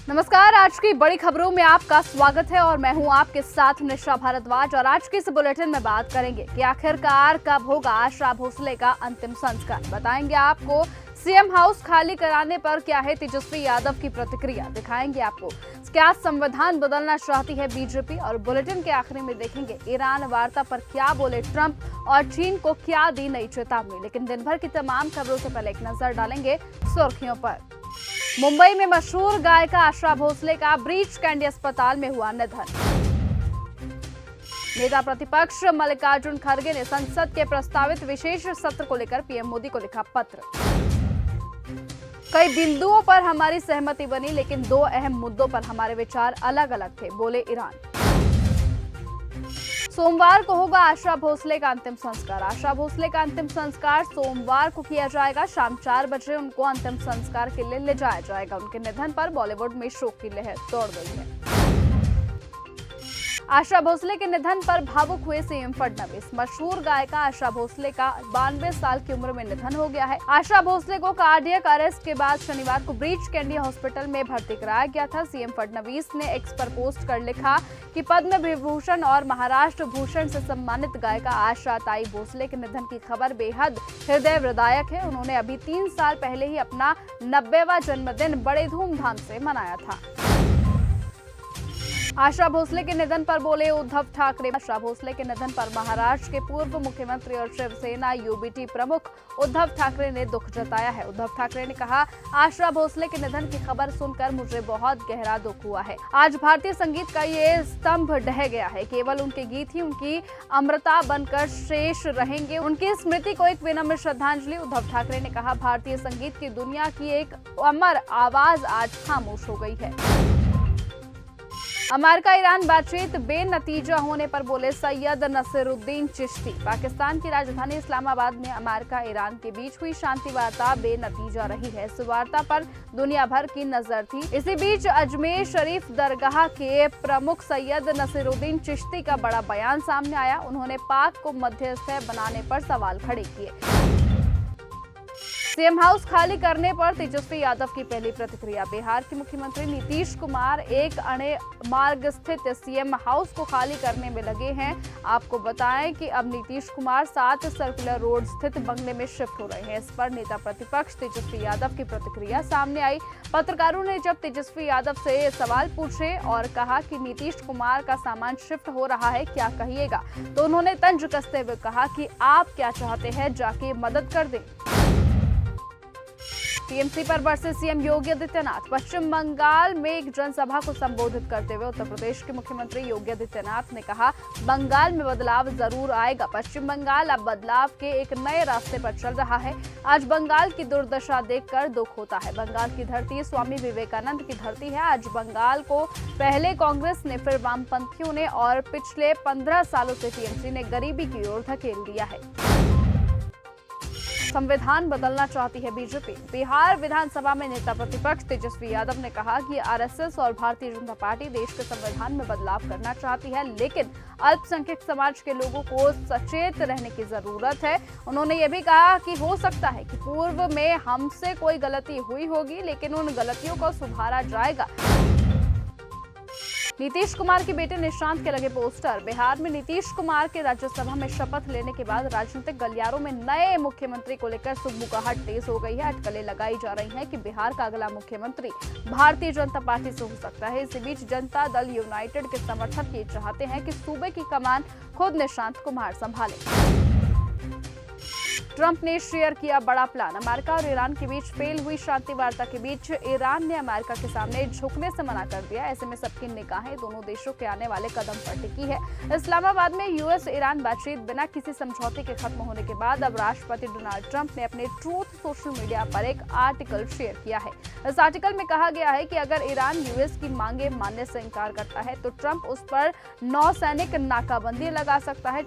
नमस्कार। आज की बड़ी खबरों में आपका स्वागत है और मैं हूं आपके साथ निशा भारद्वाज। और आज के इस बुलेटिन में बात करेंगे कि आखिरकार कब होगा आशा भोसले का अंतिम संस्कार। बताएंगे आपको सीएम हाउस खाली कराने पर क्या है तेजस्वी यादव की प्रतिक्रिया, दिखाएंगे आपको क्या संविधान बदलना चाहती है बीजेपी। और बुलेटिन के आखिरी में देखेंगे ईरान वार्ता पर क्या बोले ट्रंप और चीन को क्या दी नई चेतावनी। लेकिन दिन भर की तमाम खबरों से पहले एक नजर डालेंगे सुर्खियों पर। मुंबई में मशहूर गायिका आशा भोसले का ब्रीच कैंडी अस्पताल में हुआ निधन। नेता प्रतिपक्ष मल्लिकार्जुन खड़गे ने संसद के प्रस्तावित विशेष सत्र को लेकर पीएम मोदी को लिखा पत्र। कई बिंदुओं पर हमारी सहमति बनी, लेकिन दो अहम मुद्दों पर हमारे विचार अलग अलग थे, बोले ईरान। सोमवार को होगा आशा भोसले का अंतिम संस्कार। आशा भोसले का अंतिम संस्कार सोमवार को किया जाएगा। शाम 4 बजे उनको अंतिम संस्कार के लिए ले जाया जाएगा। उनके निधन पर बॉलीवुड में शोक की लहर दौड़ गई है। आशा भोसले के निधन पर भावुक हुए सीएम फडणवीस। मशहूर गायिका आशा भोसले का 92 साल की उम्र में निधन हो गया है। आशा भोसले को कार्डियक अरेस्ट के बाद शनिवार को ब्रीच कैंडी हॉस्पिटल में भर्ती कराया गया था। सीएम फडणवीस ने एक्स पर पोस्ट कर लिखा कि पद्म विभूषण और महाराष्ट्र भूषण से सम्मानित गायिका आशा ताई भोसले के निधन की खबर बेहद हृदय विदारक है। उन्होंने अभी 3 साल पहले ही अपना 90वां जन्मदिन बड़े धूमधाम से मनाया था। आशा भोसले के निधन पर बोले उद्धव ठाकरे। आशा भोसले के निधन पर महाराष्ट्र के पूर्व मुख्यमंत्री और शिवसेना यूबीटी प्रमुख उद्धव ठाकरे ने दुख जताया है। उद्धव ठाकरे ने कहा, आशा भोसले के निधन की खबर सुनकर मुझे बहुत गहरा दुख हुआ है। आज भारतीय संगीत का ये स्तंभ ढह गया है। केवल उनके गीत ही उनकी अमृता बनकर शेष रहेंगे। उनकी स्मृति को एक विनम्र श्रद्धांजलि। उद्धव ठाकरे ने कहा, भारतीय संगीत की दुनिया की एक अमर आवाज आज खामोश हो गई है। अमेरिका ईरान बातचीत बेनतीजा होने पर बोले सैयद नसीरुद्दीन चिश्ती। पाकिस्तान की राजधानी इस्लामाबाद में अमेरिका ईरान के बीच हुई शांति वार्ता बेनतीजा रही है। इस वार्ता पर दुनिया भर की नजर थी। इसी बीच अजमेर शरीफ दरगाह के प्रमुख सैयद नसीरुद्दीन चिश्ती का बड़ा बयान सामने आया। उन्होंने पाक को मध्यस्थ बनाने पर सवाल खड़े किए। सीएम हाउस खाली करने पर तेजस्वी यादव की पहली प्रतिक्रिया। बिहार के मुख्यमंत्री नीतीश कुमार एक अणे मार्ग स्थित सीएम हाउस को खाली करने में लगे हैं। आपको बताएं कि अब नीतीश कुमार 7 सर्कुलर रोड स्थित बंगले में शिफ्ट हो रहे हैं। इस पर नेता प्रतिपक्ष तेजस्वी यादव की प्रतिक्रिया सामने आई। पत्रकारों ने जब तेजस्वी यादव से सवाल पूछे और कहा कि नीतीश कुमार का सामान शिफ्ट हो रहा है, क्या कहिएगा, तो उन्होंने तंज कसते हुए कहा कि आप क्या चाहते हैं, जाके मदद कर दें। टीएमसी पर बरसे सीएम योगी आदित्यनाथ। पश्चिम बंगाल में एक जनसभा को संबोधित करते हुए उत्तर प्रदेश के मुख्यमंत्री योगी आदित्यनाथ ने कहा, बंगाल में बदलाव जरूर आएगा। पश्चिम बंगाल अब बदलाव के एक नए रास्ते पर चल रहा है। आज बंगाल की दुर्दशा देखकर दुख होता है। बंगाल की धरती स्वामी विवेकानंद की धरती है। आज बंगाल को पहले कांग्रेस ने, फिर वामपंथियों ने और पिछले 15 सालों से टीएमसी ने गरीबी की ओर धकेल दिया है। संविधान बदलना चाहती है बीजेपी। बिहार विधानसभा में नेता प्रतिपक्ष तेजस्वी यादव ने कहा कि आरएसएस और भारतीय जनता पार्टी देश के संविधान में बदलाव करना चाहती है, लेकिन अल्पसंख्यक समाज के लोगों को सचेत रहने की जरूरत है। उन्होंने ये भी कहा कि हो सकता है कि पूर्व में हमसे कोई गलती हुई होगी, लेकिन उन गलतियों को सुधारा जाएगा। नीतीश कुमार के बेटे निशांत के लगे पोस्टर। बिहार में नीतीश कुमार के राज्यसभा में शपथ लेने के बाद राजनीतिक गलियारों में नए मुख्यमंत्री को लेकर सुगबुगाहट तेज हो गई है। अटकलें लगाई जा रही हैं कि बिहार का अगला मुख्यमंत्री भारतीय जनता पार्टी से हो सकता है। इसी बीच जनता दल यूनाइटेड के समर्थक ये चाहते हैं कि सूबे की कमान खुद निशांत कुमार संभाले। ट्रंप ने शेयर किया बड़ा प्लान। अमेरिका और ईरान के बीच फेल हुई शांति वार्ता के बीच ईरान ने अमेरिका के सामने झुकने से मना कर दिया। ऐसे में सबकी निगाहें दोनों देशों के आने वाले कदम पर टिकी है। इस्लामाबाद में यूएस ईरान बातचीत बिना किसी समझौते के खत्म होने के बाद अब राष्ट्रपति डोनाल्ड ट्रंप ने अपने ट्रूथ सोशल मीडिया पर एक आर्टिकल शेयर किया है। इस आर्टिकल में कहा गया है कि अगर ईरान यूएस की मांगे मानने से इनकार करता है तो ट्रंप उस पर नौसैनिक नाकाबंदी लगा सकता है।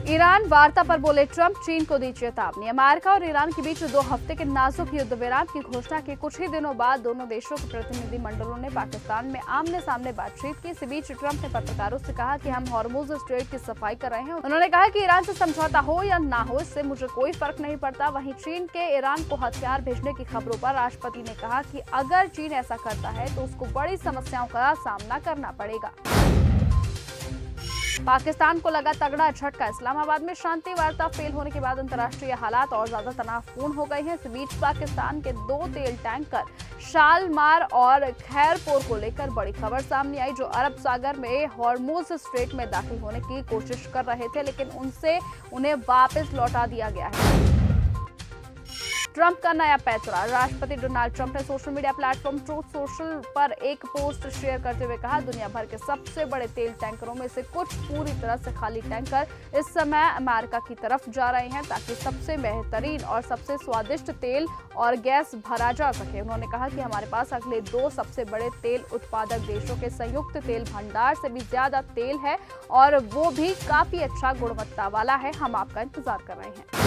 ईरान वार्ता पर बोले ट्रंप, चीन को दी चेतावनी। अमेरिका और ईरान के बीच 2 हफ्ते के नाजुक युद्ध विराम की घोषणा के कुछ ही दिनों बाद दोनों देशों के प्रतिनिधि मंडलों ने पाकिस्तान में आमने सामने बातचीत की। इसी बीच ट्रंप ने पत्रकारों से कहा कि हम हॉर्मुज स्ट्रेट की सफाई कर रहे हैं। उन्होंने कहा कि ईरान से समझौता हो या ना हो, इससे मुझे कोई फर्क नहीं पड़ता। वहीं चीन के ईरान को हथियार भेजने की खबरों पर राष्ट्रपति ने कहा कि अगर चीन ऐसा करता है तो उसको बड़ी समस्याओं का सामना करना पड़ेगा। पाकिस्तान को लगा तगड़ा झटका। इस्लामाबाद में शांति वार्ता फेल होने के बाद अंतर्राष्ट्रीय हालात और ज्यादा तनावपूर्ण हो गए हैं। इस बीच पाकिस्तान के 2 तेल टैंकर शालमार और खैरपुर को लेकर बड़ी खबर सामने आई, जो अरब सागर में हॉर्मुज स्ट्रेट में दाखिल होने की कोशिश कर रहे थे, लेकिन उन्हें वापस लौटा दिया गया है। ट्रंप का नया पैंतरा। राष्ट्रपति डोनाल्ड ट्रंप ने social media platform truth social पर एक पोस्ट शेयर करते हुए कहा, दुनिया भर के सबसे बड़े तेल टैंकरों में से कुछ पूरी तरह से खाली टैंकर इस समय अमेरिका की तरफ जा रहे हैं, ताकि सबसे बेहतरीन और सबसे स्वादिष्ट तेल और गैस भरा जा सके। उन्होंने कहा कि हमारे पास अगले 2 सबसे बड़े तेल उत्पादक देशों के संयुक्त तेल भंडार से भी ज्यादा तेल है, और वो भी काफी अच्छा गुणवत्ता वाला है। हम आपका इंतजार कर रहे हैं।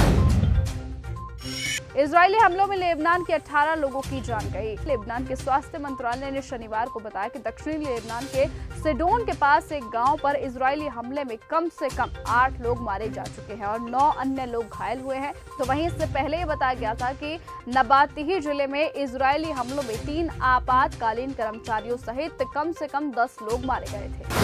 इजरायली हमलों में लेबनान के 18 लोगों की जान गई। लेबनान के स्वास्थ्य मंत्रालय ने शनिवार को बताया कि दक्षिणी लेबनान के सिडोन के पास एक गांव पर इजरायली हमले में कम से कम 8 लोग मारे जा चुके हैं और 9 अन्य लोग घायल हुए हैं। तो वहीं इससे पहले ये बताया गया था कि नबातिही जिले में इजरायली हमलों में 3 आपातकालीन कर्मचारियों सहित कम से कम 10 लोग मारे गए थे।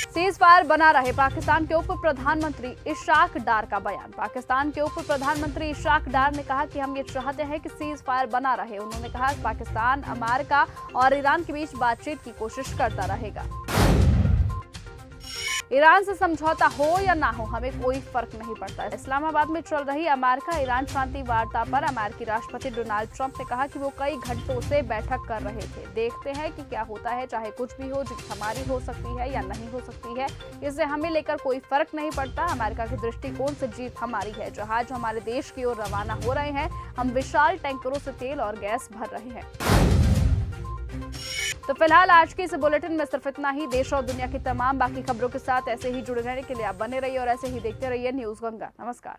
सीज फायर बना रहे। पाकिस्तान के उप प्रधानमंत्री इशाक डार का बयान। पाकिस्तान के उप प्रधानमंत्री इशाक डार ने कहा कि हम ये चाहते हैं कि सीज फायर बना रहे। उन्होंने कहा कि पाकिस्तान अमेरिका और ईरान के बीच बातचीत की कोशिश करता रहेगा। ईरान से समझौता हो या ना हो, हमें कोई फर्क नहीं पड़ता। इस्लामाबाद में चल रही अमेरिका ईरान शांति वार्ता पर अमेरिकी राष्ट्रपति डोनाल्ड ट्रंप ने कहा कि वो कई घंटों से बैठक कर रहे थे। देखते हैं कि क्या होता है, चाहे कुछ भी हो, जीत हमारी हो सकती है या नहीं हो सकती है, इससे हमें लेकर कोई फर्क नहीं पड़ता। अमेरिका के दृष्टिकोण से जीत हमारी है। जहाज हमारे देश की ओर रवाना हो रहे हैं। हम विशाल टैंकरों से तेल और गैस भर रहे हैं। तो फिलहाल आज के इस बुलेटिन में सिर्फ इतना ही। देश और दुनिया की तमाम बाकी खबरों के साथ ऐसे ही जुड़े रहने के लिए आप बने रहिए और ऐसे ही देखते रहिए न्यूज़ गंगा। नमस्कार।